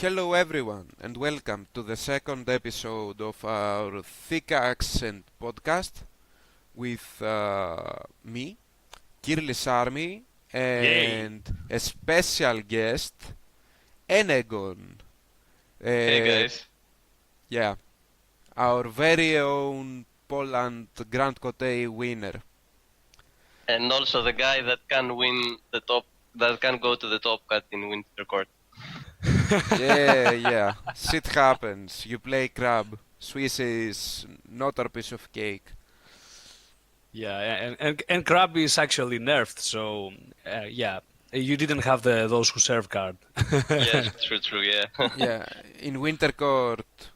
Hello everyone and welcome to the second episode of our Thicc Podcast with me, Kirlis Army, Yay! and a special guest, Enegon. Hey guys. Yeah, our very own Poland Grand Cote winner. And also the guy that can win the top, that can go to the top cut in winter court. Yeah, shit happens. You play crab. Swiss is not a piece of cake. Yeah, and Crab is actually nerfed, so you didn't have those who serve card. Yes, true, yeah. Yeah, in winter court,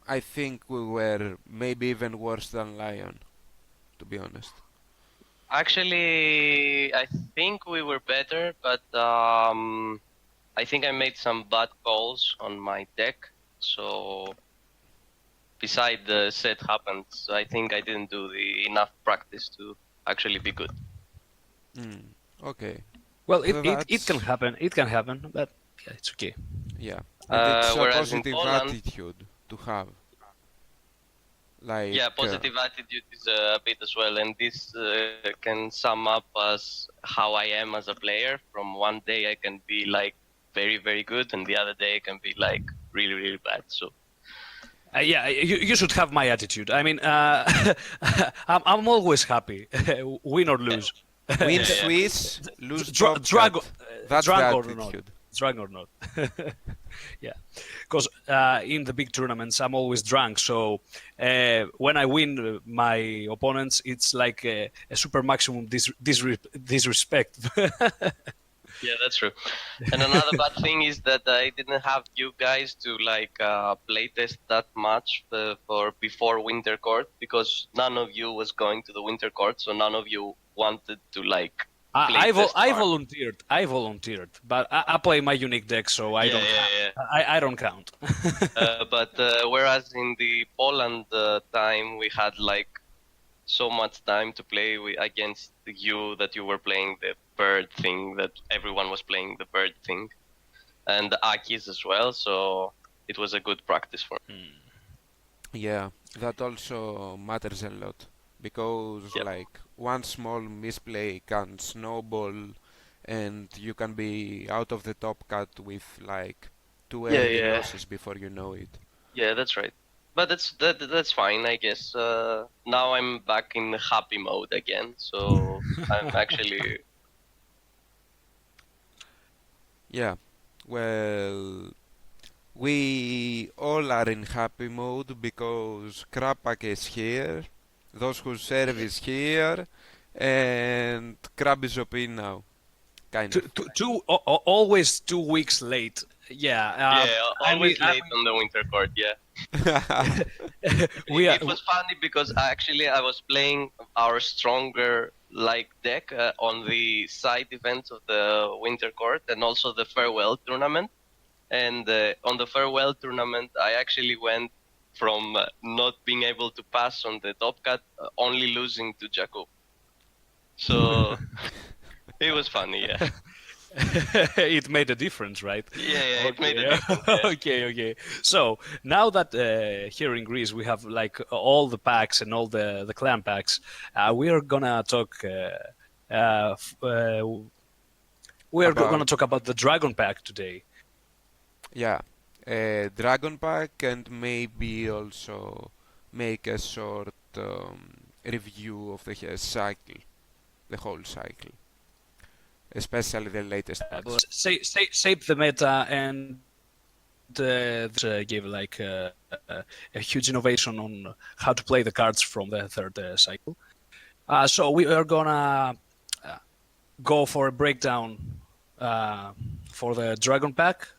I think we were maybe even worse than Lion, to be honest. Actually, I think we were better, but I think I made some bad calls on my deck. So, beside the set happens, I think I didn't do enough practice to actually be good. Okay. Well, So it can happen. It can happen, but yeah, it's okay. Yeah, and it's a Whereas in positive Poland, attitude to have. Like, yeah, positive attitude is a bit as well, and this can sum up as how I am as a player. From one day I can be like very, very good, and the other day I can be like really, really bad. So You should have my attitude. I mean, I'm always happy, win or lose. win Yeah. Swiss, lose Drag drug. That's the or not. attitude. Drunk or not. Yeah, because in the big tournaments I'm always drunk, so when I win my opponents, it's like a super maximum disrespect. yeah, that's true. And another bad thing is that I didn't have you guys to like playtest that much for before winter court, because none of you was going to the winter court, so none of you wanted to like. I playtest hard. volunteered, but I play my unique deck, so I don't. I don't count. But whereas in the Poland time, we had like so much time to play against you, that you were playing the bird thing, that everyone was playing the bird thing, and the Akis as well. So it was a good practice for me. Yeah, that also matters a lot. Because, Yep. like, one small misplay can snowball and you can be out of the top cut with, like, two Yeah, early yeah. losses before you know it. Yeah, that's right. But that's fine, I guess. Now I'm back in happy mode again, so I'm actually. Yeah, well, we all are in happy mode because Krapak is here, those who serve is here, and Crab is OP now, kind of. Always 2 weeks late. Yeah. Always late on the winter court. Yeah. We are. It was funny because I was playing our stronger like deck on the side events of the winter court and also the farewell tournament. And on the farewell tournament, I actually went from not being able to pass on the top cut, only losing to Jakub. So it was funny, yeah. It made a difference, right? Yeah, it made a difference. Yeah. Okay. So now that here in Greece we have like all the packs and all the clan packs, we are gonna talk. We are gonna talk about the Dragon pack today. Yeah, Dragon Pack, and maybe also make a short review of the cycle, the whole cycle, especially the latest patch. Shape the meta and gave like a huge innovation on how to play the cards from the third cycle. So we are gonna go for a breakdown for the Dragon pack.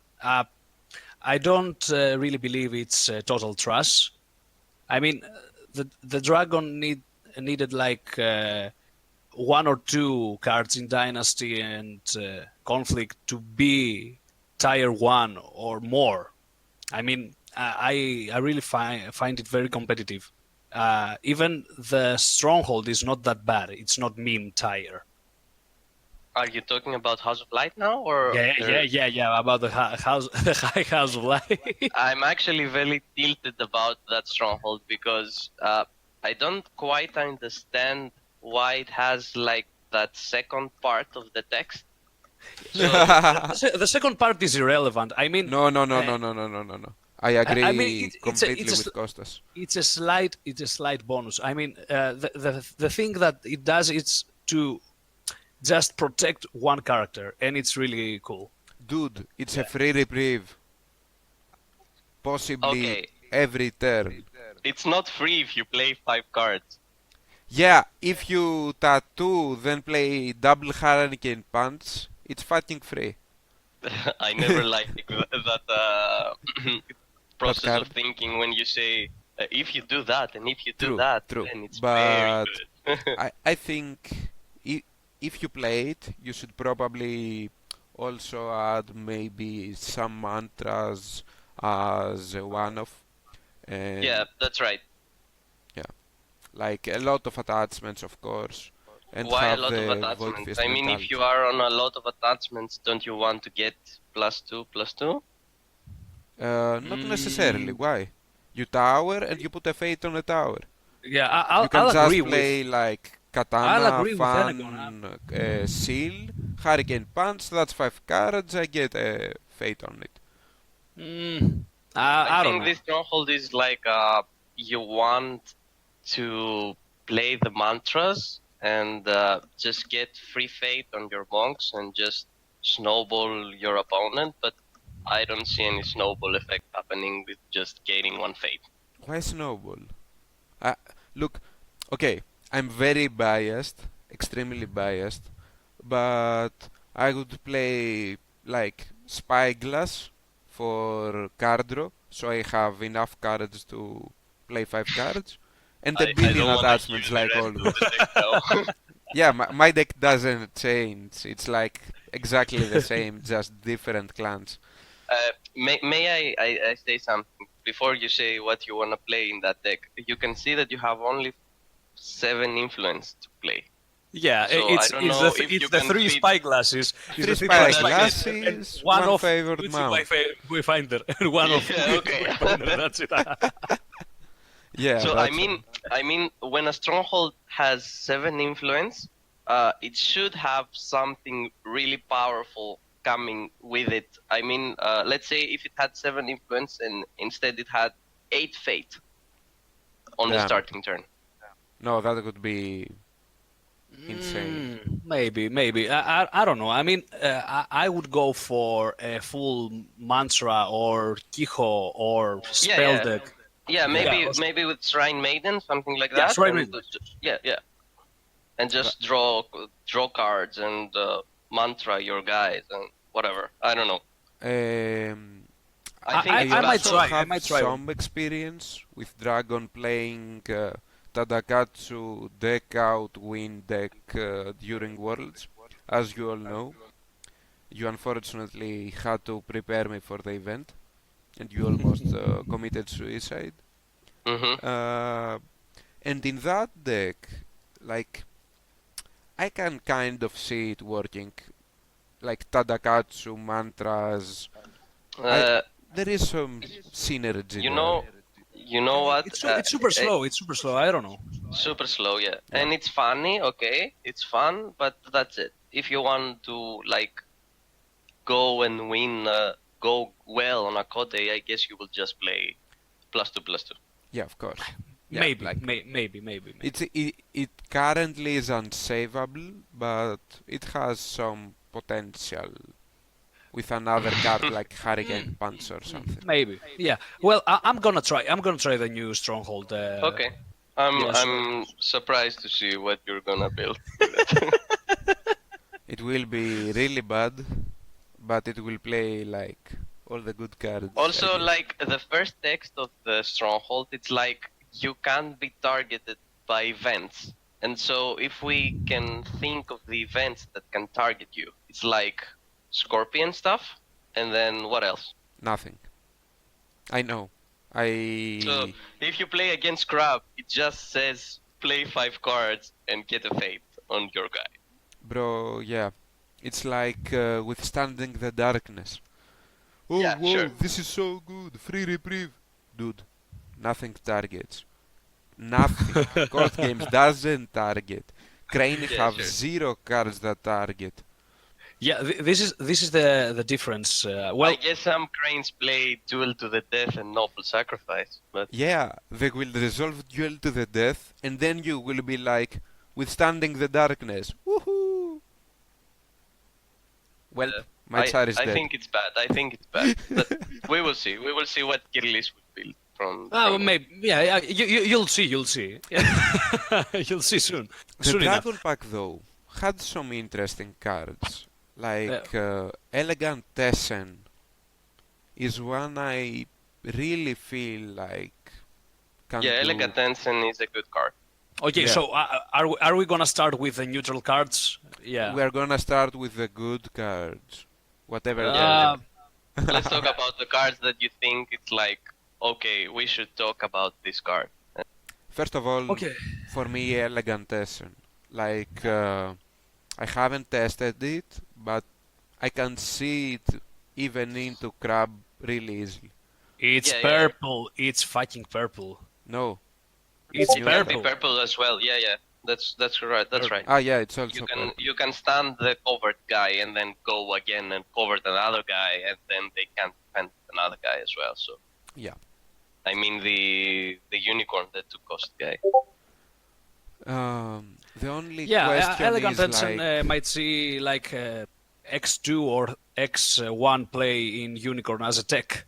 I don't really believe it's total trash. I mean, the Dragon needed like one or two cards in Dynasty and Conflict to be tier 1 or more. I mean, I really find it very competitive. Even the Stronghold is not that bad. It's not meme tier. Are you talking about House of Light now, or Yeah. About the house, the High House of Light. I'm actually very tilted about that stronghold because I don't quite understand why it has like that second part of the text. So The second part is irrelevant. I mean, No. I I mean, agree completely with Kostas. it's a slight bonus. I mean, the thing that it does is to just protect one character, and it's really cool. Dude, it's a free reprieve. Possibly okay, every turn. it's not free if you play 5 cards. Yeah, if you tattoo, then play double hurricane punch, it's fucking free. I never liked that process card. of thinking when you say if you do that and if you do True, that, true. then it's But very good. I think if you play it, you should probably also add maybe some mantras as a one-off. And Yeah, that's right. like a lot of attachments, of course. And Why a have lot of the Void attachments? Fist I mean, if mentality. you are on a lot of attachments, don't you want to get +2/+2? Not necessarily. Why? You tower and you put a fate on a tower. Yeah, You can I'll just agree play like I'll Katana, agree with Fan, Enegon. Seal, Hurricane Punch, that's 5 cards, I get a fate on it. I I don't think know. this stronghold is like you want to play the mantras and just get free fate on your monks and just snowball your opponent, but I don't see any snowball effect happening with just gaining 1 fate. Why Snowball? Look, okay, I'm very biased, extremely biased, but I would play like Spyglass for card draw, so I have enough cards to play 5 cards, and a I billion don't want to attachments use the like rest always. of the deck now. Yeah, my deck doesn't change. It's like exactly the same, just different clans. May I say something before you say what you want to play in that deck? You can see that you have only 7 influence to play. Yeah, So I don't know if you it's the can 3 fit- spyglasses. Three It's the Spyglasses, one one of favored which mount. Wayfinder, and one of Yeah, okay. Wayfinder. That's it. Yeah, So that's I mean, when a stronghold has 7 influence, it should have something really powerful coming with it. I mean, let's say if it had 7 influence and instead it had 8 fate on the Damn. starting turn. No, that would be insane. Maybe. I don't know. I mean, I would go for a full mantra or Kiho or spell yeah. deck. Yeah, maybe Yeah. maybe with Shrine Maiden, something like Yeah, that. Shrine and Maiden. Yeah. And just draw cards and mantra your guys and whatever. I don't know. I think it's I might better. try. I have might try. some experience with Dragon playing Tadakatsu deck out win deck during Worlds. As you all know, you unfortunately had to prepare me for the event, and you almost committed suicide. Mm-hmm. And in that deck, like, I can kind of see it working, like Tadakatsu, mantras. There is some synergy You there. know what? It's super slow. It's super slow. I don't know. Super slow, yeah. And it's funny, okay, it's fun, but that's it. If you want to like go and win, go well on a Kote, I guess you will just play +2/+2. Yeah, of course. Yeah, Maybe, like, maybe. it currently is unsavable, but it has some potential with another card like Hurricane Punch or something. Maybe. Yeah. Well, I'm gonna try. I'm gonna try the new stronghold. Okay. I'm Yes. surprised to see what you're gonna build. It will be really bad, but it will play like all the good cards. I Also, guess. like the first text of the stronghold, it's like you can't be targeted by events. And so if we can think of the events that can target you, it's like scorpion stuff, and then what else? Nothing. I know. So if you play against Crab, it just says play 5 cards and get a fate on your guy. Bro, yeah. It's like withstanding the darkness. Oh, Yeah, whoa, sure. this is so good. Free reprieve. Dude, nothing targets. Nothing. Court games doesn't target. Crane Yeah, have sure. 0 cards that target. Yeah, this is the difference. I guess some cranes play Duel to the Death and Noble Sacrifice, but Yeah, they will resolve duel to the death, and then you will be like, withstanding the darkness. Woohoo! Well, my Tsar is I dead. think it's bad. I think it's bad. But we will see. We will see what Kirlis will build from. Oh, from maybe. Yeah, you'll see. You'll see. You'll see soon. The Soon enough. Dragon Pack, though, had some interesting cards. Like Elegant Tessen is one I really feel like can Yeah, do. Elegant Ensign is a good card. Okay, Yeah. so are we gonna start with the neutral cards? Yeah. We are gonna start with the good cards. Whatever. Yeah. Let's talk about the cards that you think it's like, okay, we should talk about this card. First of all, Okay. for me, Elegant Tessen. Like, I haven't tested it, but I can see it even into crab really easily. It's Yeah, yeah. purple. It's fucking purple. No. It's It can be purple. purple as well. Yeah, yeah. That's right. That's right. Ah, yeah, it's also You purple. can stand the covered guy and then go again and cover another guy, and then they can defend another guy as well. So Yeah. I mean the unicorn, the 2-cost guy. The only Yeah, question Elegant is Tension like, might see like X2 or X1 play in Unicorn as a tech.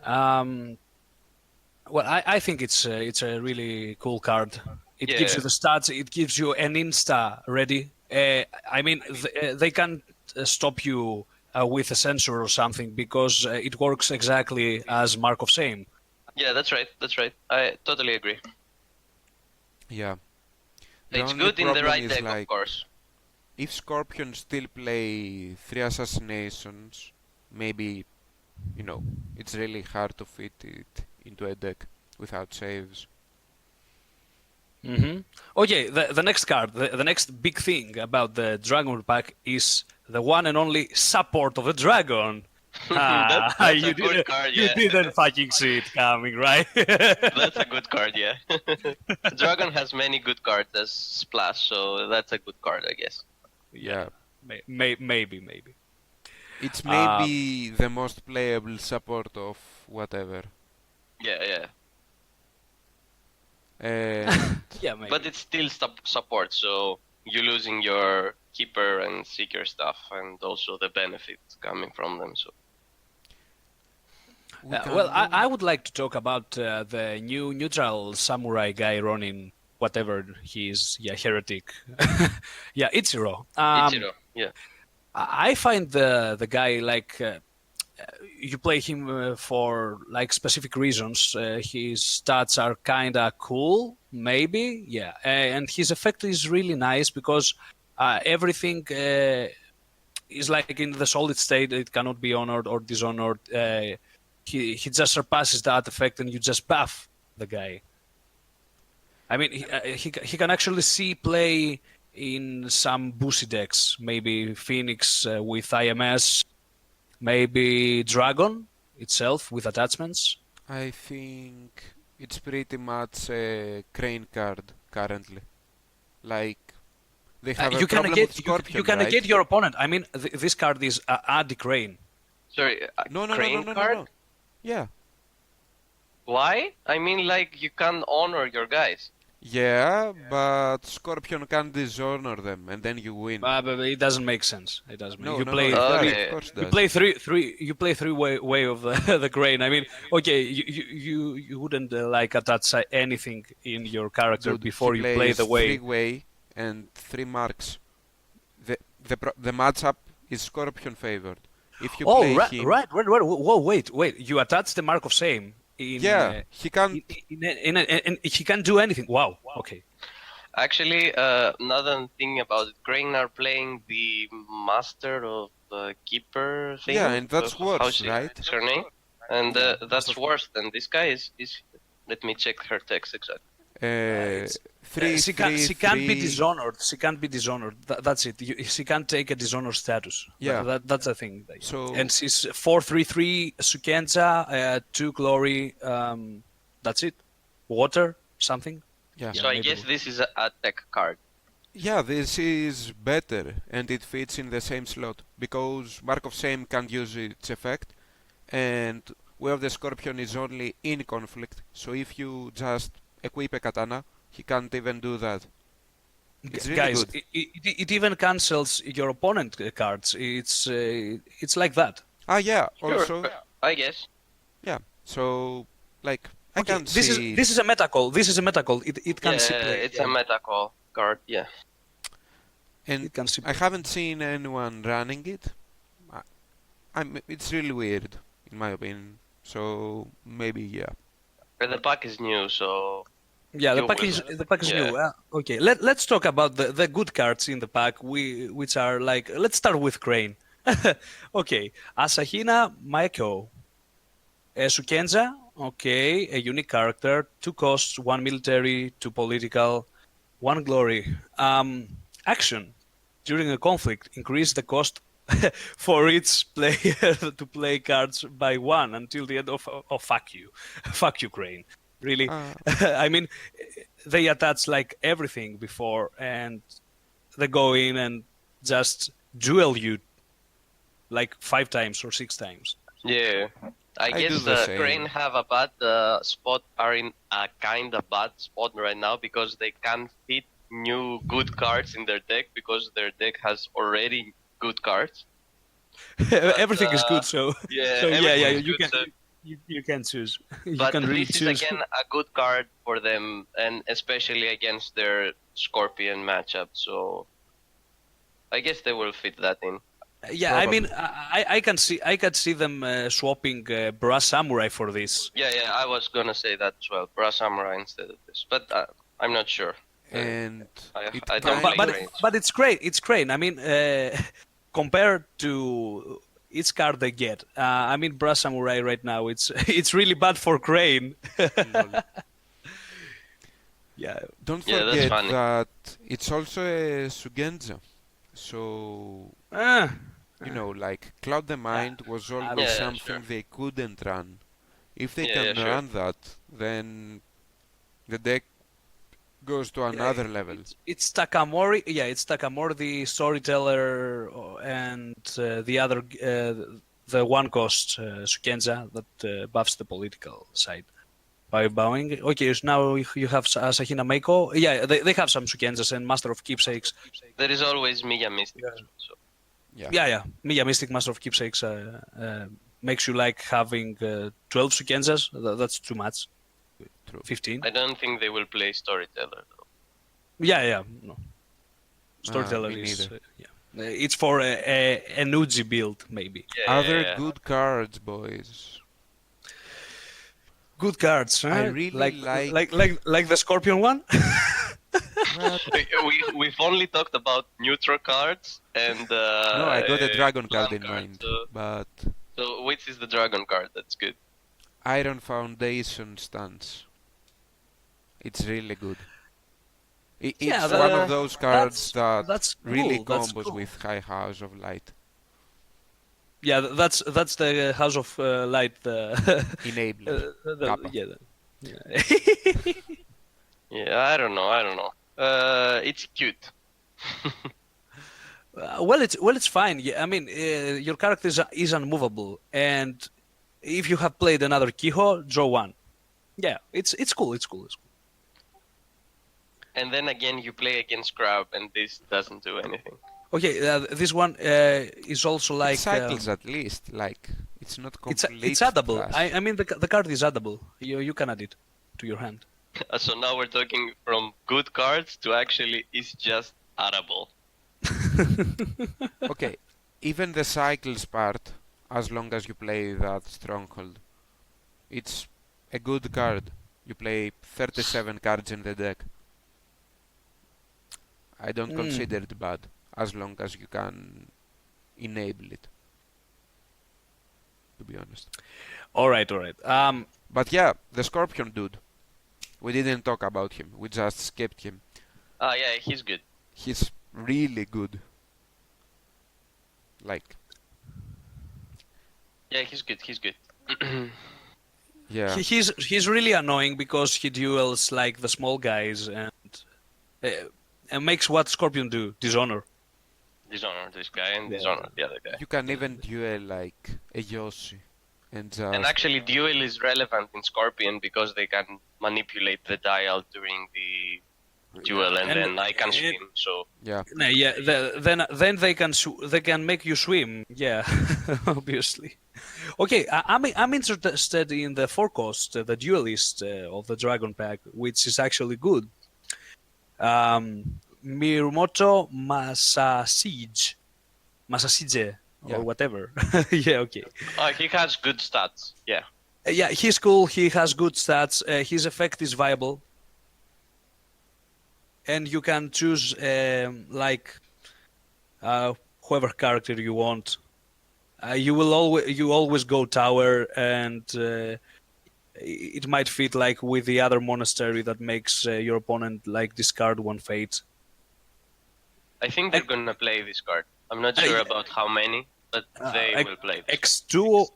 Well, I think it's a really cool card. It gives you Yeah. the stats. It gives you an insta ready. I mean, they can stop you with a sensor or something because it works exactly as Mark of Same. Yeah, that's right. That's right. I totally agree. yeah. The It's only good in the problem right is deck, like, of course. if Scorpion still play 3 assassinations, maybe, you know, it's really hard to fit it into a deck without saves. Mm-hmm. Okay, the next card, the next big thing about the Dragon Pack is the one and only support of the dragon. That's you a good card, You yeah. didn't fucking see it coming, right? That's a good card, yeah. Dragon has many good cards as Splash, so that's a good card, I guess. Yeah. Maybe. It's maybe the most playable support of whatever. Yeah, yeah. And Yeah, maybe. But it's still support, so you're losing your keeper and seeker stuff, and also the benefits coming from them. So we can Well, move- I would like to talk about the new neutral samurai guy running whatever he is. Yeah, heretic. Yeah, Ichiro. Ichiro, yeah. I find the guy like you play him for like specific reasons. His stats are kinda cool, maybe, yeah, and his effect is really nice because everything is like in the solid state. It cannot be honored or dishonored. He just surpasses that effect, and you just buff the guy. I mean, he can actually see play in some boosty decks, maybe Phoenix with IMS, maybe Dragon itself with attachments. I think it's pretty much a crane card currently. Like, they have a You can problem negate with Scorpion, you can right? negate your opponent. I mean, this card is Addy Crane. Sorry, No, no, Crane no, no, no, card? no. Yeah. Why? I mean, like, you can honor your guys. Yeah, but Scorpion can dishonor them, and then you win. But it doesn't make sense. It doesn't. No, You no, play no, it does, Okay. of course it You does. play three. You play three way of the grain. I mean, okay, you wouldn't like attach anything in your character Dude, before he you play plays the way. 3-way and 3 marks. The matchup is Scorpion favored. If you Oh, play right. him, Whoa, wait. You attach the mark of same. yeah, he can. And he can't do anything. Wow. Okay. Actually, another thing about it, Crane are playing the Master of Keeper thing. Yeah, and that's worse, how's right? What's her name? And that's worse than this guy is. Let me check her text exactly. She can't be dishonored. She can't be dishonored. That's it. She can't take a dishonor status. Yeah. That's the thing. So And she's 4/3/3 Sukenza, 2 glory. That's it. Water, something. yeah. So I guess this is a tech card. Yeah, this is better, and it fits in the same slot, because Mark of Shame can't use its effect, and where the Scorpion is only in conflict, so if you just equip a katana, he can't even do that. It's really Guys, good. it even cancels your opponent cards. It's like that. Ah, yeah, Sure, also, I guess. yeah, so, like, I Okay, can see... this is a meta call. This is a meta call. It can see play. It's a meta call card. Yeah. And It can see I play. haven't seen anyone running it. It's really weird, in my opinion. So maybe yeah. But the pack is new, so Yeah, You the pack is yeah. new. Okay, let's talk about the good cards in the pack. Which are like, let's start with Crane. Okay, Asahina Maeko, Sukenza. Okay, a unique character, 2 costs, 1 military, 2 political, 1 glory. Action. During a conflict, increase the cost for each player to play cards by 1 until the end of fuck you. Fuck you, Crane. Really? Ah, I mean, they attach like everything before, and they go in and just duel you like 5 times or 6 times. yeah. I I do guess the same. Crane have a bad spot, are in a kind of bad spot right now because they can't fit new good cards in their deck because their deck has already good cards. Everything is good, so Yeah, so everything is you good, can so- you can choose. You But can really this is choose. again a good card for them, and especially against their Scorpion matchup. So I guess they will fit that in. Yeah, I mean, I can see them swapping Brass Samurai for this. Yeah, I was gonna say that as well. Brass Samurai instead of this, but I'm not sure. and it I don't kind play of- Crane. But it's great. It's great. I mean, compared to each card they get, I mean, Brass Samurai right now, it's really bad for Crane. Yeah. don't Yeah, that's forget funny. that it's also a Sugenza. So you know, like Cloud the Mind was always Yeah, something sure. they couldn't run. If they Yeah, can sure. run that, then the deck goes to another level. It's Takamori. Yeah, it's Takamori, the storyteller, and the other, the one cost Sukenza that buffs the political side by bowing. Okay, so now you have Asahina Meiko. Yeah, they have some Sukenzas and Master of Keepsakes. There is always Miya Mystic. Yeah. So. Yeah. Miya Mystic, Master of Keepsakes makes you like having 12 Sukenzas. That's too much. True. 15. I don't think they will play Storyteller though. Yeah, no. Storyteller me is neither. it's for an Uji build maybe. Yeah, Other yeah. good cards, boys. Good cards, huh? I really like the Scorpion one. We've only talked about neutral cards and. No, I got a dragon card in card, mind, so- but So which is the dragon card? That's good. Iron Foundation stance. It's really good. It's Yeah, one of those cards that that's really cool, that's combos cool. with High House of Light. Yeah, that's the House of Light. Enabler. Kappa. Yeah. Yeah, I don't know. It's cute. Well, it's fine. Yeah, I mean, your character is unmovable, and if you have played another Kiho, draw 1. Yeah, it's cool. It's cool. And then again, you play against Crab, and this doesn't do anything. Okay, this one is also like It cycles at least, like it's not complete. it's addable. trash. I mean, the card is addable. You can add it to your hand. So now we're talking from good cards to actually it's just addable. Okay, even the cycles part, as long as you play that Stronghold, it's a good card. You play 37 cards in the deck. I don't consider it bad, as long as you can enable it, to be honest. All right. But yeah, the Scorpion dude. We didn't talk about him. We just skipped him. Yeah, he's good. He's really good. Like, Yeah, he's good. He's good. yeah. He's really annoying because he duels like the small guys and makes what Scorpion do, dishonor. Dishonor this guy and Yeah. dishonor the other guy. You can even duel like a Yoshi. And just... And actually, duel is relevant in Scorpion because they can manipulate the dial during the duel, and then I can swim. So yeah. Yeah, then they can make you swim. Yeah, obviously. Okay, I'm interested in the forecast, the duelist of the Dragon Pack, which is actually good. Mirumoto Masasige, Yeah. or whatever. Yeah, okay. he has good stats. Yeah. Yeah, he's cool. He has good stats. His effect is viable, and you can choose whoever character you want. You always go tower, and it might fit like with the other monastery that makes your opponent like discard one fate. I think they're gonna play this card. I'm not sure about how many, but they will play this.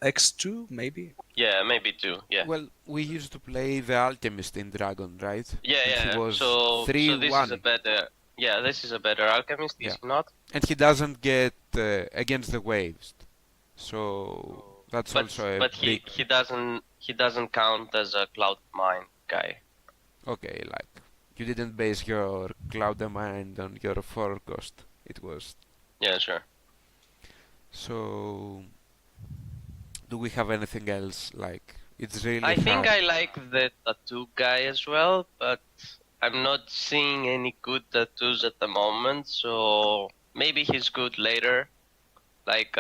X2 maybe. Yeah, maybe two. Yeah. Well, we used to play the Alchemist in Dragon, right? Yeah, And yeah. he was So this 3-1. is a better. Yeah, this is a better alchemist. Is he not? And he doesn't get against the waves. So that's also a But big... he doesn't count as a cloud mine guy. Okay, like, you didn't base your Cloud Mind on your forecast. It was... Yeah, sure. So... Do we have anything else? Like, it's really I think hard. I like the tattoo guy as well, but I'm not seeing any good tattoos at the moment. So maybe he's good later. Like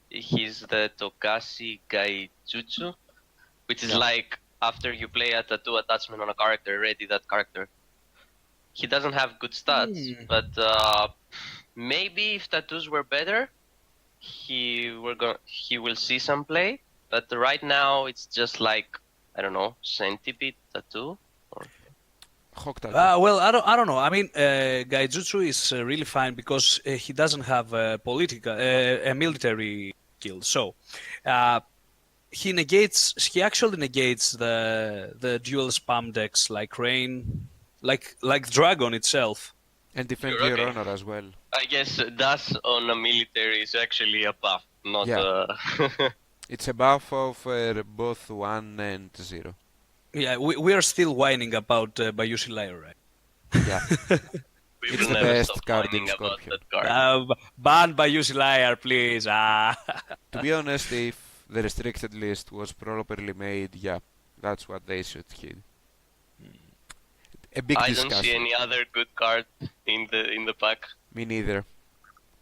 he's the Togashi Gaijutsu, which is like after you play a tattoo attachment on a character, ready that character. He doesn't have good stats, but maybe if tattoos were better, he will see some play. But right now it's just like, I don't know, centipede tattoo. Hawk tattoo. Well, I don't know. I mean, Gaijutsu is really fine because he doesn't have a military skill. So he actually negates the dual spam decks like Rain, like Dragon itself. And defend You're your okay. honor as well. I guess das on a military is actually a buff, not Yeah. a... It's a buff of both 1 and 0. Yeah, we are still whining about Bayushi Liar, right? Yeah. We It's will the never best stop card whining in about Scorpion. that card. Ban Bayushi Liar, please. To be honest, if the restricted list was properly made, yeah, that's what they should hit. A big I discussion. don't see any other good card in the pack. Me neither.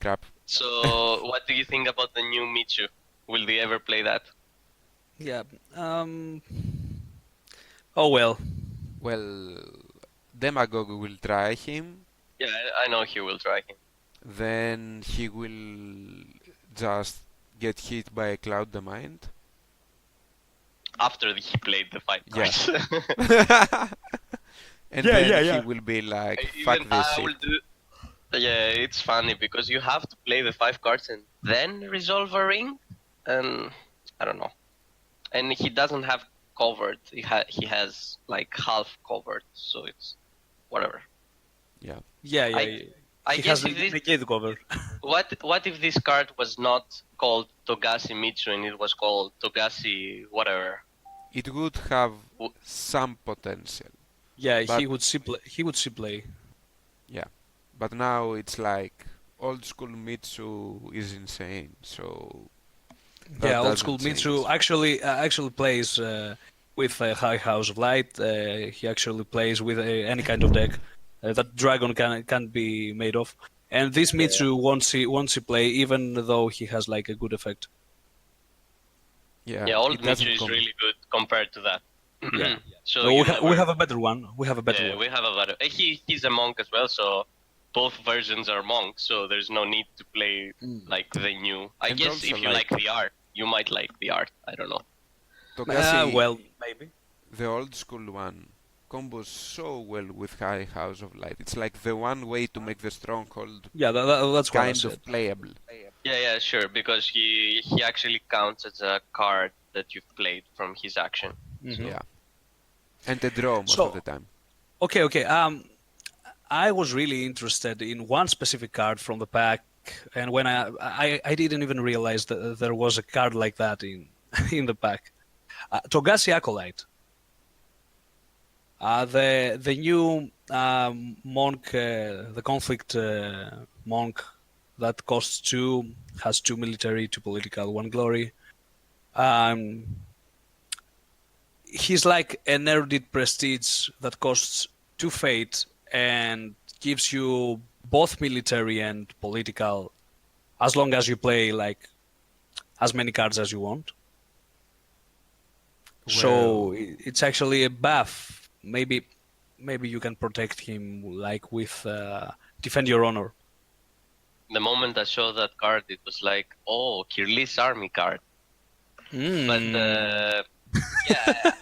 Crap. So, what do you think about the new Michu? Will they ever play that? Yeah. Oh well. Well, Demagogue will try him, Yeah, I know he will try him. then he will just get hit by a Cloud the Mind. After he played the 5 Yeah. cards. And Yeah, then yeah. he will be like, fuck Even this I shit. will do. Yeah, it's funny because you have to play the 5 cards and then resolve a ring, and I don't know. And he doesn't have covered. He has like half covered, so it's whatever. Yeah. Yeah. I He guess has if this, negate cover. what if this card was not called Togashi Michu and it was called Togashi whatever? It would have W- some potential. Yeah, But- he would see play. Yeah. But now it's like old school Mitsu is insane, so that Yeah, old doesn't school change. Mitsu actually plays with High House of Light. He actually plays with any kind of deck that Dragon can be made of. And this Mitsu won't see play, even though he has like a good effect. Yeah, Yeah, old it doesn't Michu is come. really good compared to that. Yeah. So So you we never- have a better one. We have a better Yeah, one. we have a better. He's a monk as well, so both versions are monks. So there's no need to play like the new. I And guess also, if you like the art, you might like the art. I don't know. Togashi, Well, maybe. the old school one, combos so well with High House of Light. It's like the one way to make the Stronghold Yeah, that's what I kind said. of playable. Yeah, sure, because he actually counts as a card that you've played from his action. Mhm. Yeah. And a draw most So- of the time. Okay. I was really interested in one specific card from the pack, and when I didn't even realize that there was a card like that in in the pack. Togashi Acolyte. The new monk, the conflict monk that costs 2, has 2 military, 2 political, 1 glory. He's like an erudite prestige that costs 2 fate and gives you both military and political, as long as you play like as many cards as you want. So Well, it's actually a buff. Maybe you can protect him like with defend your honor. The moment I saw that card, it was like, oh, Kirlis army card. But yeah,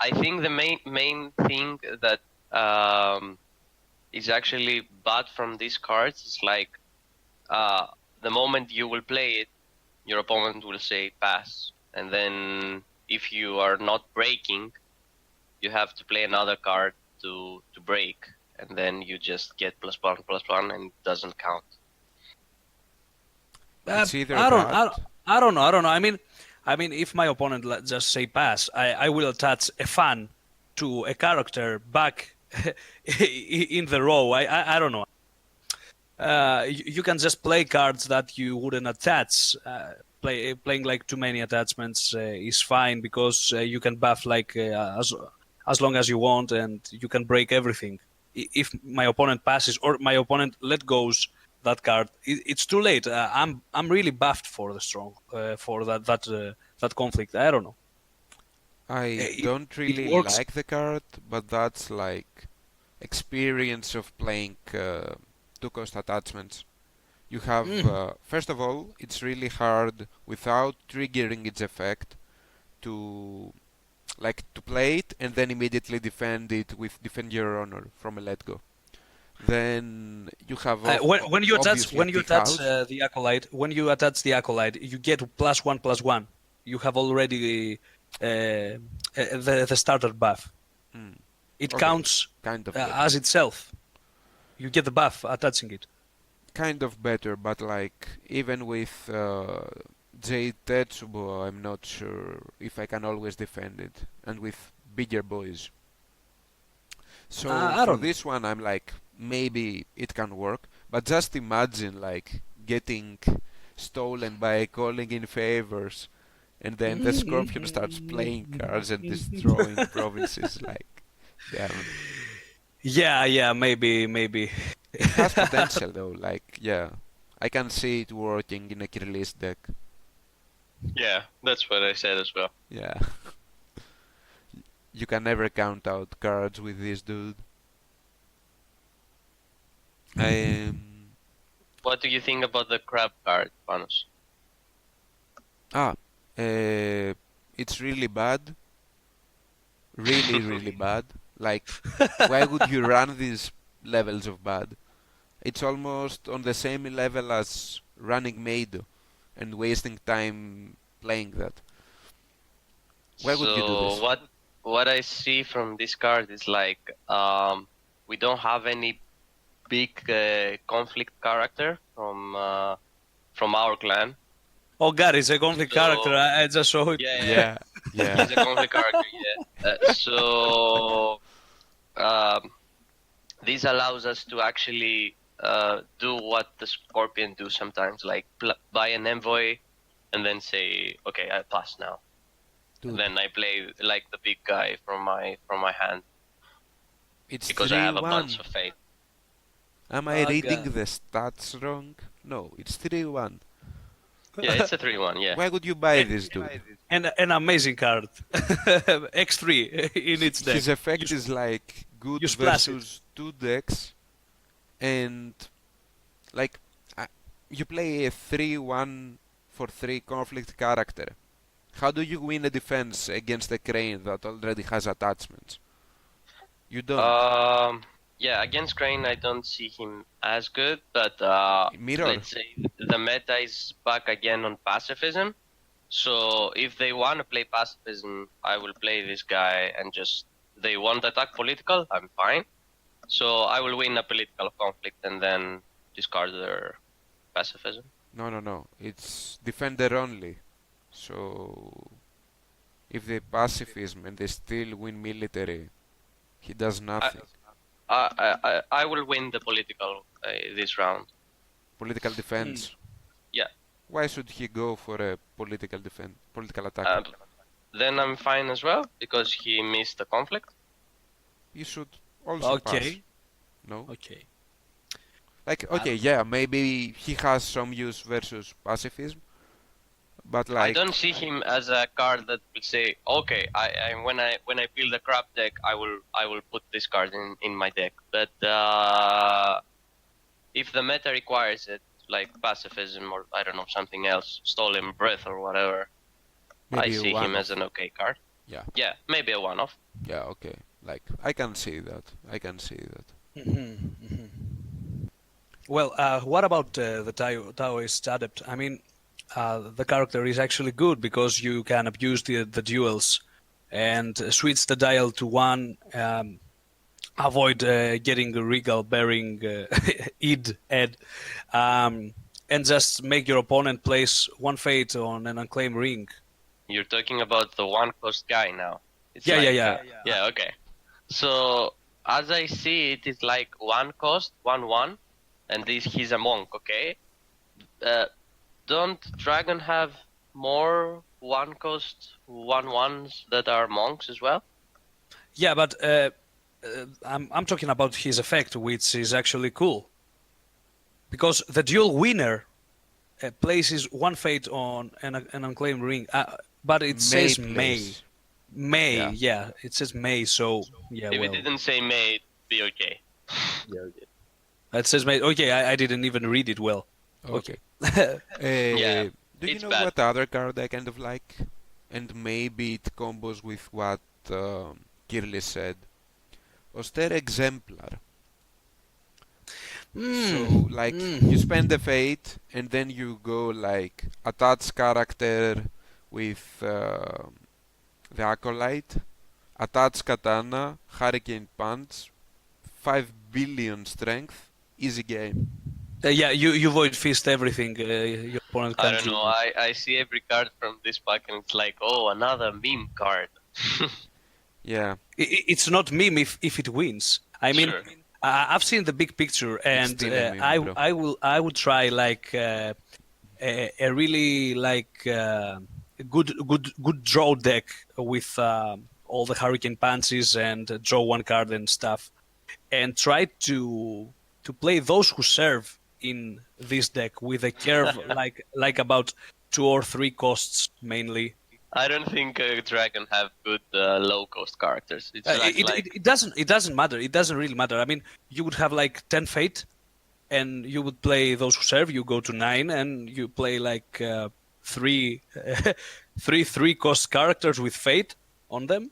I think the main thing that is actually bad from these cards is like the moment you will play it, your opponent will say pass, and then if you are not breaking, you have to play another card to break, and then you just get +1/+1 and it doesn't count. it's either I don't know. I mean, if my opponent just say pass, I will attach a fan to a character back in the row. I don't know. You can just play cards that you wouldn't attach. Playing like too many attachments is fine because you can buff like as long as you want, and you can break everything. If my opponent passes or my opponent let goes that card, it's too late. I'm really buffed for the strong for that conflict. I don't know. I don't really works. like the card, but that's like experience of playing 2-cost attachments. You have, first of all, it's really hard without triggering its effect to play it and then immediately defend it with defend your honor from a let go. Then you have When you attach Thicc House. the acolyte, you get +1/+1. You have already the starter buff. Mm, It okay, counts kind of as itself. You get the buff attaching it. kind of better, but like even with J Tetsubo, I'm not sure if I can always defend it, and with bigger boys. So I for don't know. this one, I'm like maybe it can work, but just imagine like getting stolen by calling in favors, and then the Scorpion starts playing cards and destroying provinces. Like, damn. Yeah, maybe. It has potential though, like, yeah. I can see it working in a Kirlis deck. Yeah, that's what I said as well. Yeah. You can never count out cards with this dude. What do you think about the crab card, Panos? Ah, it's really bad. Really, really bad. Like, why would you run these levels of bad? It's almost on the same level as running Maido and wasting time playing that. Why would you do this? So what I see from this card is like we don't have any big conflict character from our clan. Oh God, it's a conflict So- character. I just saw it. Yeah. Yeah. He's a conflict character, yeah. So this allows us to actually do what the Scorpion do sometimes, like buy an envoy and then say, okay, I pass now. Dude, Then I play like the big guy from my hand it's because I have a 3-1. bunch of fate. Am I Oh, reading God. the stats wrong? No, it's 3-1. Yeah, it's a 3-1, yeah. Why would you buy this dude? And an amazing card. X3 in its deck. His effect is like good you splash it. versus 2 decks, and like you play a 3-1 for 3 conflict character. How do you win a defense against a crane that already has attachments? You don't. Yeah, against Crane, I don't see him as good, but Mirror. let's say the meta is back again on pacifism. So if they want to play pacifism, I will play this guy and just they want to attack political, I'm fine. So I will win a political conflict and then discard their pacifism. No. It's defender only. So if they pacifism and they still win military, he does nothing. I will win the political this round. Political defense. Yeah. Why should he go for a political defense, political attack? Then I'm fine as well because he missed the conflict. You should also pass. Okay. No? Okay. Like, okay, yeah, maybe he has some use versus pacifism, but like... I don't see him as a card that will say, okay, when I build a crap deck, I will put this card in my deck. But if the meta requires it, like pacifism or I don't know something else, stolen breath or whatever, maybe I see him as an okay card. Yeah. Yeah, maybe a one-off. Yeah, okay. Like, I can see that. Well, what about the Taoist Adept? I mean, the character is actually good because you can abuse the duels and switch the dial to 1, avoid getting a regal bearing ed, and just make your opponent place 1 fate on an unclaimed ring. You're talking about the 1-cost guy now. It's Yeah, like, yeah. Yeah, okay. So as I see it, it's like 1 cost, 1/1, and he's a monk, okay? Don't Dragon have more 1-cost 1/1s that are monks as well? Yeah, but I'm talking about his effect, which is actually cool. Because the duel winner places 1 fate on an unclaimed ring, but it says May. May, yeah, it says May, so yeah. If it didn't say May, it'd be okay. Yeah, okay. It says May. Okay, I didn't even read it well. Okay. Yeah, do you it's know bad. what other card I kind of like? And maybe it combos with what Kirlis said. Austere Exemplar. So, like, you spend the fate, and then you go, like, attach character with the Acolyte, attach Katana, Hurricane Punch, 5 billion strength, easy game. Yeah, you void fist everything your opponent can I don't know, I see every card from this pack and it's like, oh, another meme card. Yeah. It's not meme if it wins. I mean, Sure. I've seen the big picture, and still a meme, bro. I would try like a really like good draw deck with all the Hurricane Punches and draw 1 card and stuff, and try to play those who serve in this deck with a curve like about 2 or 3 costs mainly. I don't think Dragon have good low-cost characters. It's It doesn't matter. It doesn't really matter. I mean, you would have like 10 fate, and you would play those who serve. You go to 9, and you play like 3 cost characters with fate on them.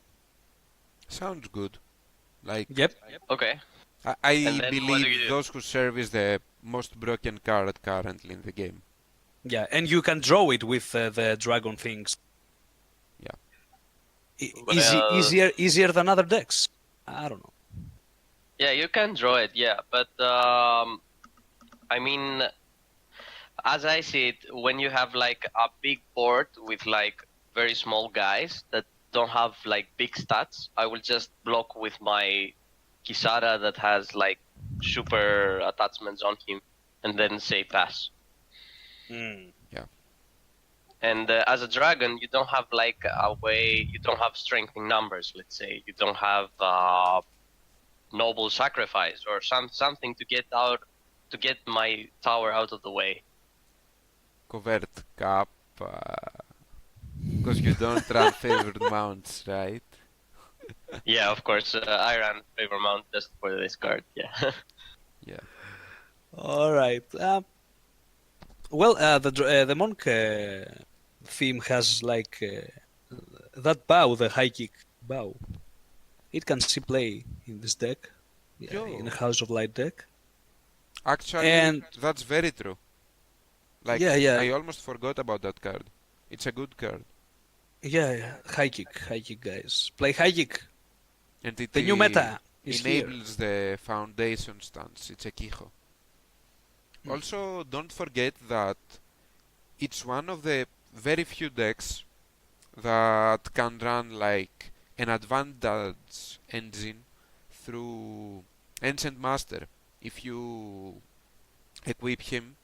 Sounds good. Like, Yep. Okay. I And then what do believe you do? those who serve is the most broken card currently in the game. Yeah, and you can draw it with the dragon things. Yeah. Well- Easier than other decks. I don't know. Yeah, you can draw it, yeah, but I mean, as I see it, when you have like a big board with like very small guys that don't have like big stats, I will just block with my Kisara that has like super attachments on him and then say pass. And as a dragon, you don't have like a way, you don't have strength in numbers, let's say. You don't have noble sacrifice or something to get my tower out of the way. Covert cap. Because you don't run favored mounts, right? Yeah, of course. I ran favor mount just for this card. Yeah. Yeah. All right. Well, the monk theme has like that bow, the high kick bow. it can see play in this deck, Yo. in a House of Light deck. Actually, And that's very true. Like, yeah, I almost forgot about that card. It's a good card. yeah, high kick, guys. Play high kick. And it The new meta is here. enables the foundation stance. It's a Kijo. Also, don't forget that it's one of the very few decks that can run like an advantage engine through Ancient Master. If you equip him,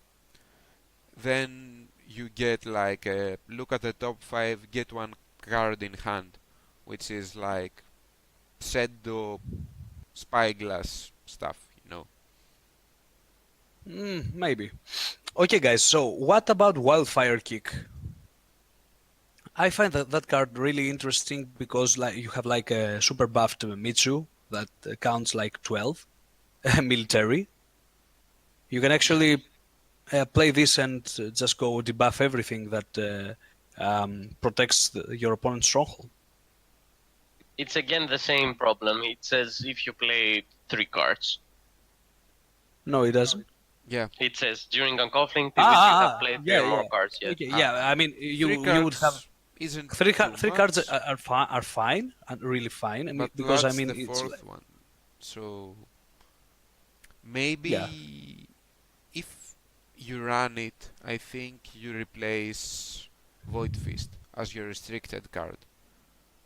then you get like a look at the top 5, get one card in hand, which is like Shadow Spyglass stuff, you know. Maybe. Okay, guys. So what about Wildfire Kick? I find that card really interesting because like you have like a super buffed Mitsu that counts like 12 military. You can actually play this and just go debuff everything that protects your opponent's stronghold. It's again the same problem. It says if you play 3 cards. No, it doesn't. Yeah. It says during uncoupling, you have played 3 or more cards. Yes. Okay, yeah, I mean you would have isn't three too cards much, are fine and really fine. I mean, but because I that's mean the it's fourth one. So maybe if you run it, I think you replace Void Fist as your restricted card,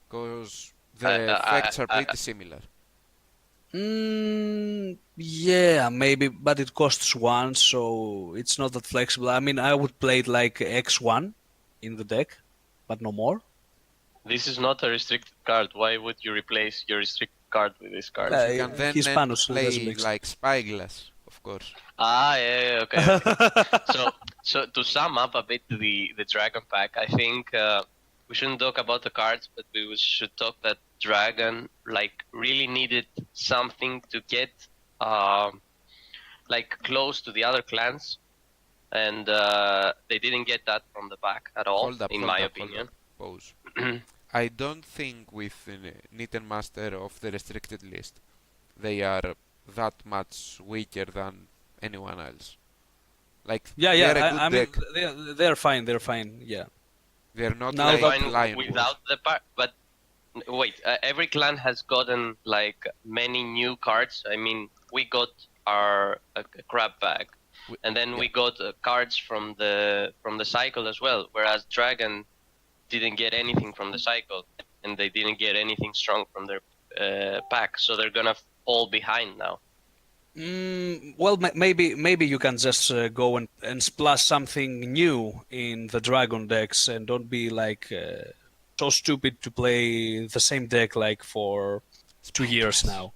because the effects are pretty similar. Yeah, maybe, but it costs 1, so it's not that flexible. I mean, I would play it like X1 in the deck, but no more. This is not a restricted card. Why would you replace your restricted card with this card? You can then he's Panos, so it doesn't play make sense. like Spyglass, of course. Okay. So to sum up a bit the Dragon pack, I think we shouldn't talk about the cards, but we should talk that Dragon like really needed something to get like close to the other clans, and they didn't get that from the pack at all, in my opinion. Pause. I don't think with Nitten Master of the restricted list they are that much weaker than anyone else. Like I mean they're fine. They're fine. Yeah. They're not Now like Fine Lion without the pack, but wait, every clan has gotten like many new cards. I mean, we got our crab bag, and then we got cards from the cycle as well. Whereas Dragon didn't get anything from the cycle, and they didn't get anything strong from their pack, so they're gonna fall behind now. Well, maybe you can just go and splash something new in the Dragon decks, and don't be like so stupid to play the same deck like for 2 years now.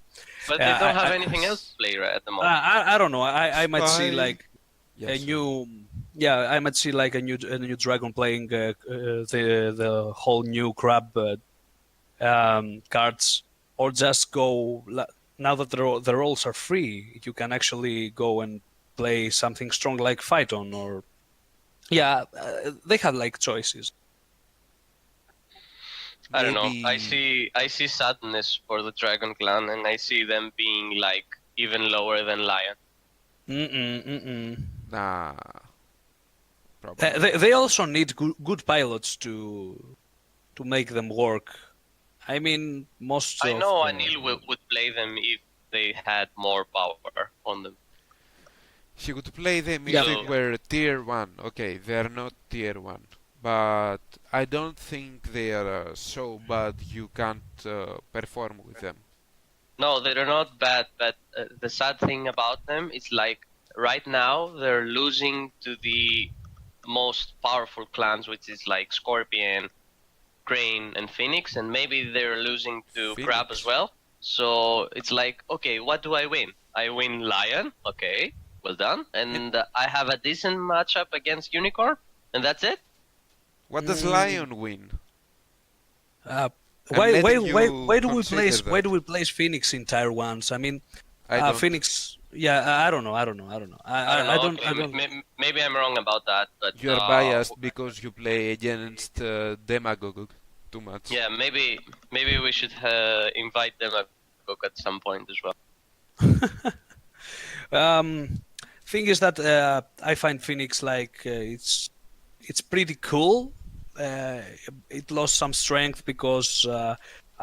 But they don't have anything else to play right at the moment. I don't know. I might see like Yes. a new. Yeah, I might see like a new Dragon playing the whole new crab cards, or just go. Now that the roles are free, you can actually go and play something strong like Phyton, or they have like choices. I don't know. I see sadness for the Dragon clan, and I see them being like even lower than Lion. Nah. Probably. They also need good pilots to make them work. I mean, I know Anil would play them if they had more power on them. He would play them if it were tier 1. Okay, they're not tier 1. But I don't think they are so bad you can't perform with them. No, they're not bad, but the sad thing about them is like right now they're losing to the most powerful clans, which is like Scorpion, Crane, and Phoenix, and maybe they're losing to Crab as well. So it's like, okay, what do I win? I win Lion, okay, well done, and I have a decent matchup against Unicorn, and that's it. What does Lion win? Why do we place Phoenix in tier 1s? I mean, Phoenix. Yeah, I don't know. I don't. Maybe I'm wrong about that, but You're biased because you play against Demagogue too much. Yeah, maybe we should invite them a book at some point as well. Thing is that I find Phoenix like it's pretty cool. It lost some strength because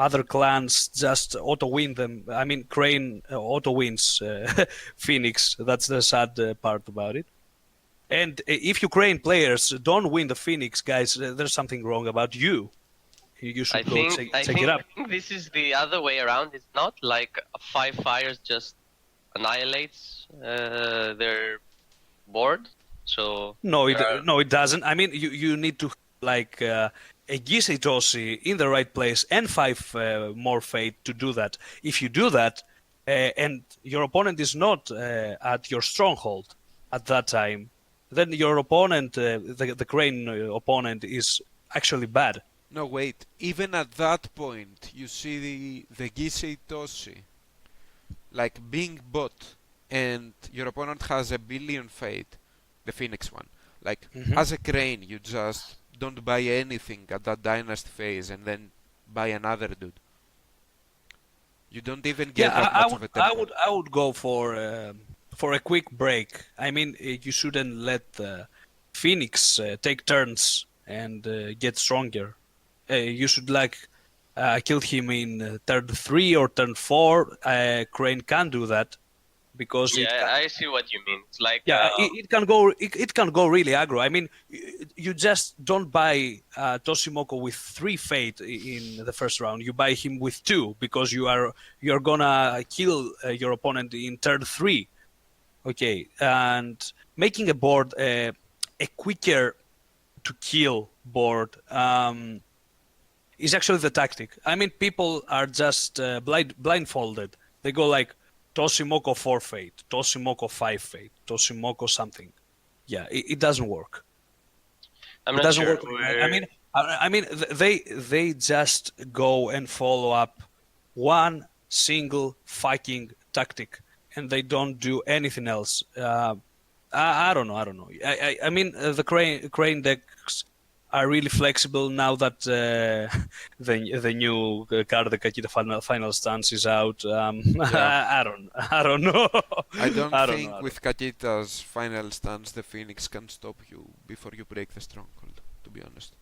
other clans just auto win them. I mean, Crane auto wins Phoenix. That's the sad part about it. And if Ukraine players don't win the Phoenix, guys, there's something wrong about you. You should check it up. I think this is the other way around. It's not like 5 fires just annihilates their board. So No, it doesn't. I mean, you need to like a Gisei Tosi in the right place and 5 more fate to do that. If you do that, and your opponent is not at your stronghold at that time, then your opponent, the Crane opponent, is actually bad. No, wait. Even at that point, you see the Gisei Toshi, like being bot, and your opponent has a billion fate, the Phoenix one. Like, as a Crane, you just don't buy anything at that Dynasty phase and then buy another dude. You don't even get that much of a tempo. I would go for a quick break. I mean, you shouldn't let Phoenix take turns and get stronger. You should kill him in turn 3 or turn 4. Crane can do that because I see what you mean. It's like it can go. It can go really aggro. I mean, you just don't buy Toshimoko with 3 fate in the first round. You buy him with 2 because you're gonna kill your opponent in turn 3. Okay, and making a board a quicker to kill board is actually the tactic. I mean, people are just blindfolded. They go like Toshimoko 4 fate, Toshimoko 5 fate, Toshimoko something. Yeah, it doesn't work. I'm not sure. I mean, they just go and follow up one single fucking tactic, and they don't do anything else. I don't know. I mean, the Crane decks are really flexible now that the new card, the Kakita Final Stance, is out. I don't know. I don't think with Kakita's Final Stance the Phoenix can stop you before you break the stronghold, to be honest.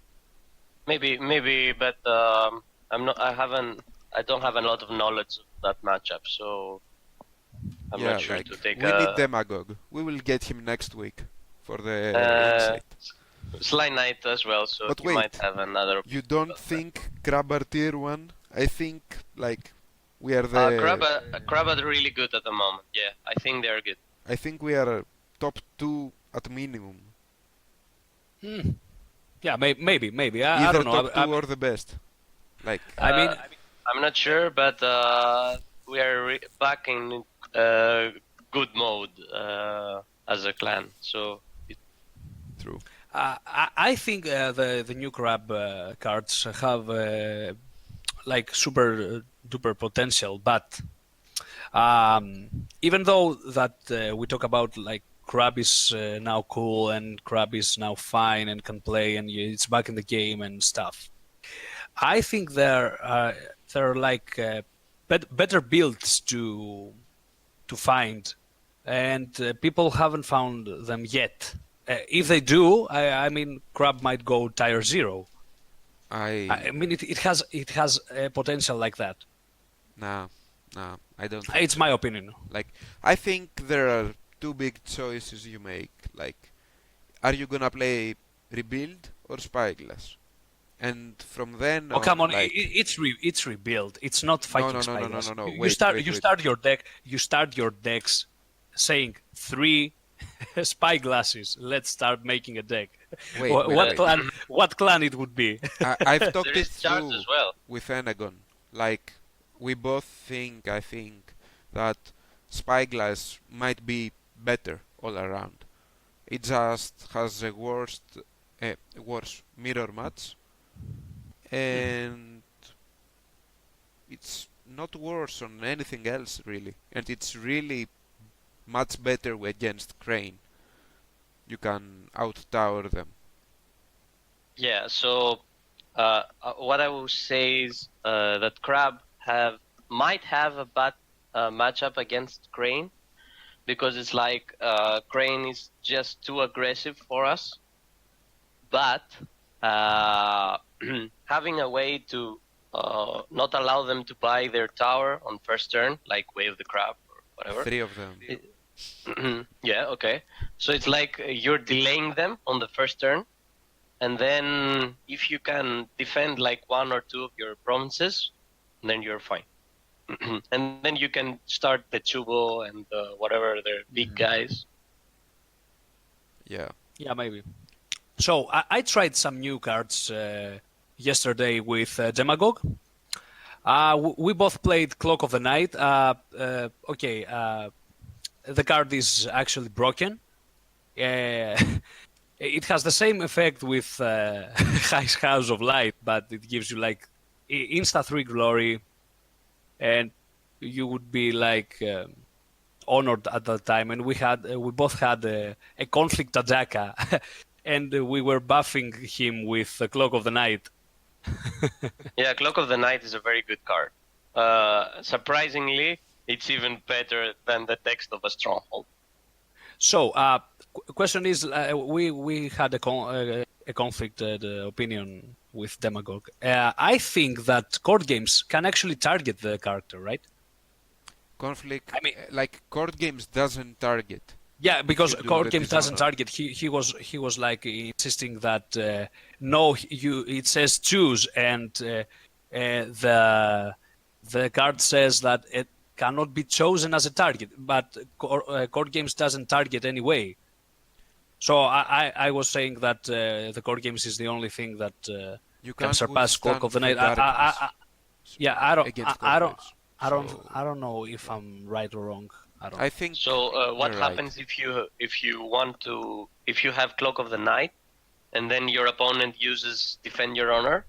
Maybe, but I don't have a lot of knowledge of that matchup, so I'm not sure to take. We need Demagogue. We will get him next week for the insight. Sly Knight as well, so but you wait, might have another. You don't think Crab are tier 1? I think we are the. Crab are really good at the moment. Yeah, I think they are good. I think we are top 2 at minimum. Yeah, maybe. I don't know. Top 2 or the best. I'm not sure, but we are back in good mode as a clan. So. True. I think the new Crab cards have super duper potential, but even though that we talk about Crab is now cool and Crab is now fine and can play and it's back in the game and stuff, I think there are better builds to find, and people haven't found them yet. If they do, I mean, Crab might go tier 0. I mean, it has potential like that. No, I don't. It's my opinion. I think there are 2 big choices you make. Are you gonna play Rebuild or Spyglass? And from then. Oh, come on! It's Rebuild. It's not fighting Spyglass. No. You start your deck. You start your decks saying 3 Spyglasses. Let's start making a deck. What clan it would be? I've talked it through as well. with Enegon. We both think, I think, that Spyglass might be better all around. It just has a worse mirror match, and it's not worse on anything else really, and it's really much better against Crane. You can out-tower them. Yeah, so What I will say is that Crab might have a bad matchup against Crane, because it's like Crane is just too aggressive for us. But having a way to not allow them to buy their tower on first turn, like Wave the Crab or whatever. 3 of them. Yeah, okay. So it's like you're delaying them on the first turn, and then if you can defend like 1 or 2 of your provinces, then you're fine. And then you can start the Chubo and whatever their big guys. Yeah. Yeah, maybe. So I tried some new cards yesterday with Demagogue. We both played Clock of the Night. Okay, the card is actually broken. It has the same effect with House of Light, but it gives you like insta 3 glory, and you would be like honored at that time. And we both had a conflict Ajaka, and we were buffing him with the Clock of the Night. Yeah, Clock of the Night is a very good card. Surprisingly, it's even better than the text of a Stronghold. So, question is, we had a conflicted opinion with Demagogue. I think that court games can actually target the character, right? Conflict, I mean, like court games doesn't target. Yeah, because You do court the games doesn't design. target. He was like insisting that no, it says choose, and the card says that it cannot be chosen as a target, but court games doesn't target anyway. So I was saying that the court games is the only thing that You can can't surpass Clock of the Night. darkness Yeah, I don't So I don't know if I'm right or wrong. I don't. I think So what you're right. happens if you have Clock of the Night, and then your opponent uses Defend Your Honor,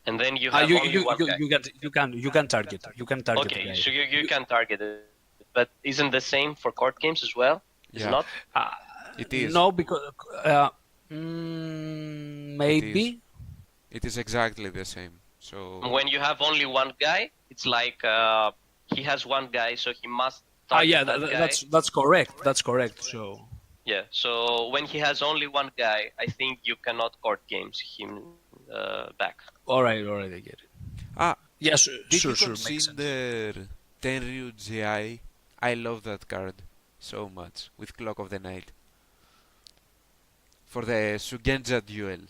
and then you have only one guy. You can target. You can target the Okay, guy. so you can target it, but isn't the same for court games as well? Is Yeah. not? It is. No, because maybe. It is exactly the same. So When you have only one guy, it's like he has one guy, so he must target Yeah, that guy. that's correct. That's correct. So Yeah, so when he has only one guy, I think you cannot court games him back. all right, I get it. ah, Yes, did sure, you makes sense. consider Tenryu GI? I love that card so much with Clock of the Night for the Sugenja duel.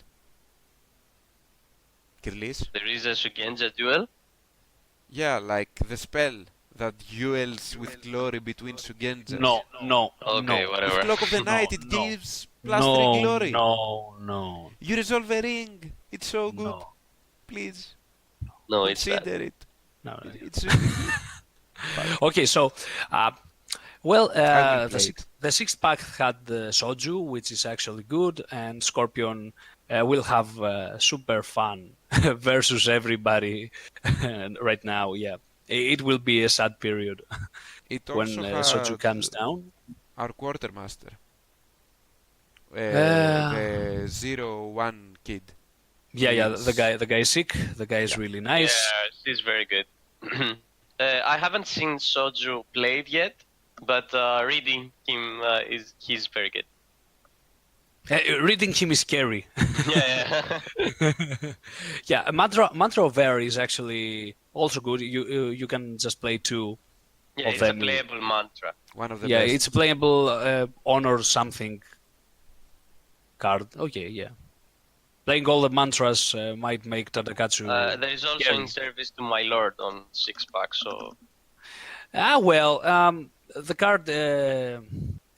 Kirlis? There is a Sugenja duel. Yeah, like the spell that duels with glory between Sugenjas. No. Okay, no. whatever. With Clock of the No, Night, it no. gives +3 glory. No. You resolve a ring. It's so good. No. Please No, it's bad. consider it. No. It's really Okay, so well, I will play it. the sixth pack had the Soju, which is actually good, and Scorpion will have super fun versus everybody right now. Yeah, it will be a sad period It when also Soju had comes down. our quartermaster, Uh, the 0-1 kid. Yeah, He's- the guy is sick. The guy is really nice. Yeah, she's very good. I haven't seen Soju played yet, but reading him he's very good. Reading him is scary. Yeah. Yeah, Mantra of Air is actually also good. You can just play two. Yeah, Of it's a them. playable mantra. One of the Yeah, best. it's a playable honor something card. Okay, yeah. Playing all the mantras might make Tadakatsu. There is also Scary. in service to my lord on 6-pack, so The card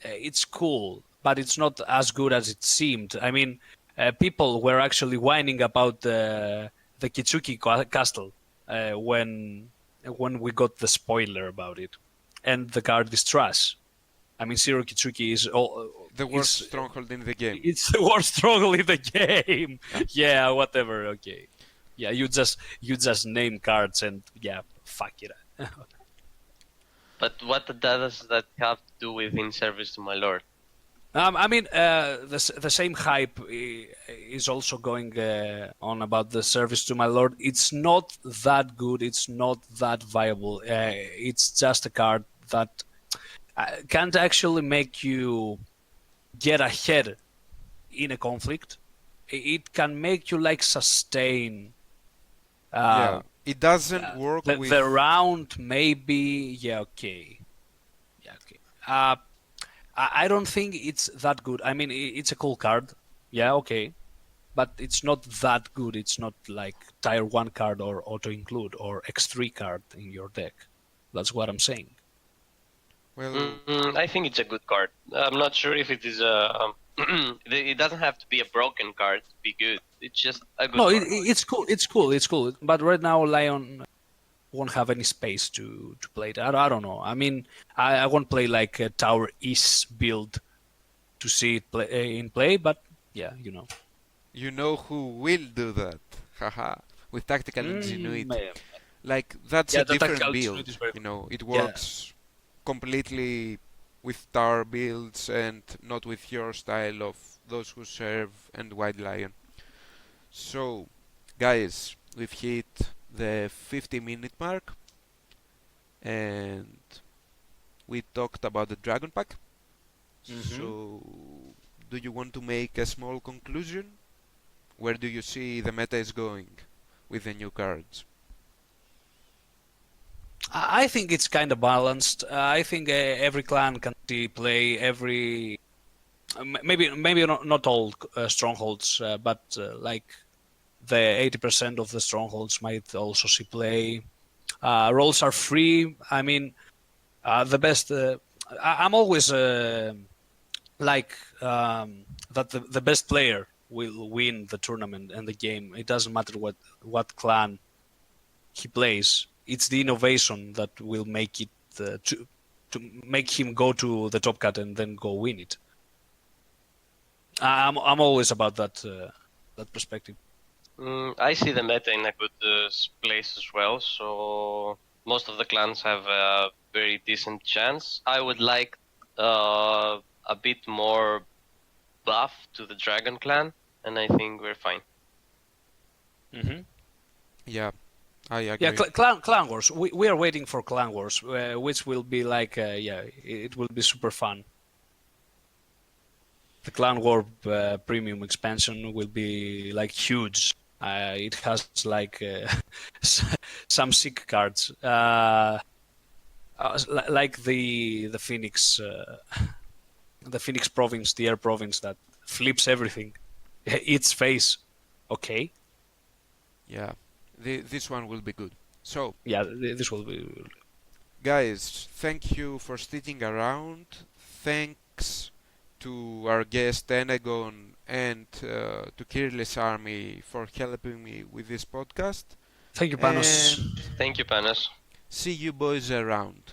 it's cool, but it's not as good as it seemed. I mean, people were actually whining about the Kitsuki castle when we got the spoiler about it, and the card is trash. I mean, Zero Kitsuki is the worst it's- stronghold in the game. It's the worst struggle in the game. Yeah, whatever. Okay. Yeah, you just name cards and yeah, fuck it. but what does that have to do with in service to my lord? I mean, the same hype is also going on about the Service to My Lord. It's not that good. It's not that viable. It's just a card that can't actually make you get ahead in a conflict. It can make you like sustain. Yeah, it doesn't work with. The round, maybe. Yeah, okay. Yeah, okay. I don't think it's that good. I mean, it's a cool card. Yeah, okay. But it's not that good. It's not like tier 1 card or auto-include or X3 card in your deck. That's what I'm saying. Well, I think it's a good card. I'm not sure if it is a. It doesn't have to be a broken card to be good. It's just a good No, card. it's cool. It's cool. It's cool. But right now, Lion won't have any space to play it. I don't know. I mean, I won't play like a Tower East build to see it in play, but yeah, you know. you know who will do that? Haha. With tactical ingenuity. Like, that's Yeah, a the different tactical build. ingenuity is very You know, it Yeah. works completely with tower builds and not with your style of those who serve and White Lion. So, guys, we've hit the 50-minute mark and we talked about the Dragon Pack. So, do you want to make a small conclusion? Where do you see the meta is going with the new cards? I think it's kind of balanced. I think every clan can play every. Maybe not all strongholds, but like the 80% of the strongholds might also see play. Roles are free. I mean, the best. I'm always like that. The best player will win the tournament and the game. It doesn't matter what clan he plays. It's the innovation that will make it to make him go to the top cut and then go win it. I'm always about that perspective. I see the meta in a good place as well. So most of the clans have a very decent chance. I would like a bit more buff to the Dragon clan, and I think we're fine. Yeah, I agree. Yeah, clan wars. We are waiting for clan wars, which will be like it will be super fun. The clan war premium expansion will be like huge. It has like some sick cards, like the Phoenix, the Phoenix province, the air province that flips everything. Its face, okay. Yeah, this one will be good. So, yeah, this will be. Guys, thank you for sticking around. Thanks to our guest Enegon and to Kirlis Army for helping me with this podcast. Thank you, Panos. And Thank you, Panos. see you boys around.